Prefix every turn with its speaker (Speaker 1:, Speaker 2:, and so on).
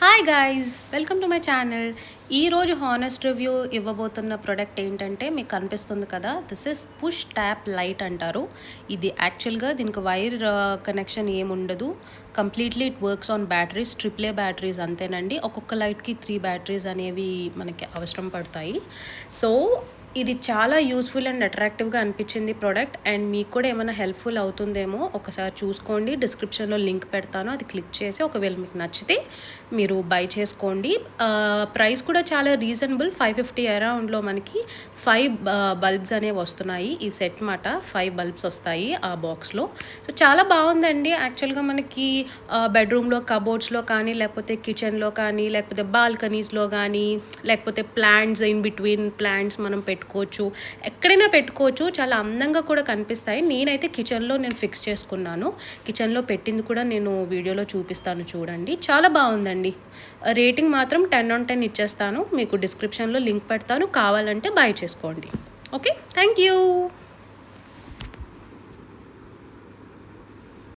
Speaker 1: Hi guys, welcome to my channel. ఈరోజు honest review ఇవ్వబోతున్న product ఏంటంటే మీకు కనిపిస్తుంది కదా, this is push tap light అంటారు. ఇది యాక్చువల్గా దీనికి వైర్ కనెక్షన్ ఏముండదు. Completely it works on batteries, triple A batteries అంతేనండి. ఒక్కొక్క లైట్కి 3 బ్యాటరీస్ అనేవి మనకి అవసరం పడతాయి. సో ఇది చాలా యూస్ఫుల్ అండ్ అట్రాక్టివ్గా అనిపించింది ప్రోడక్ట్. అండ్ మీకు కూడా ఏమైనా హెల్ప్ఫుల్ అవుతుందేమో ఒకసారి చూసుకోండి. డిస్క్రిప్షన్లో లింక్ పెడతాను, అది క్లిక్ చేసి ఒకవేళ మీకు నచ్చితే మీరు బై చేసుకోండి. ప్రైస్ కూడా చాలా రీజనబుల్, 550 అరౌండ్లో మనకి 5 బల్బ్స్ అనేవి వస్తున్నాయి. ఈ సెట్ మాట 5 బల్బ్స్ వస్తాయి ఆ బాక్స్లో. సో చాలా బాగుందండి. యాక్చువల్గా మనకి బెడ్రూమ్లో కబోర్డ్స్లో కానీ, లేకపోతే కిచెన్లో కానీ, లేకపోతే బాల్కనీస్లో కానీ, లేకపోతే ప్లాంట్స్ ఇన్ బిట్వీన్ ప్లాంట్స్ మనం పెట్టుకోవచ్చు, ఎక్కడైనా పెట్టుకోవచ్చు. చాలా అందంగా కూడా కనిపిస్తాయి. నేనైతే కిచెన్లో ఫిక్స్ చేసుకున్నాను. కిచెన్లో పెట్టింది కూడా నేను వీడియోలో చూపిస్తాను చూడండి. చాలా బాగుందండి. రేటింగ్ మాత్రం 10/10 ఇచ్చేస్తాను. మీకు డిస్క్రిప్షన్లో లింక్ పెడతాను, కావాలంటే బై చేసుకోండి. Okay, thank you.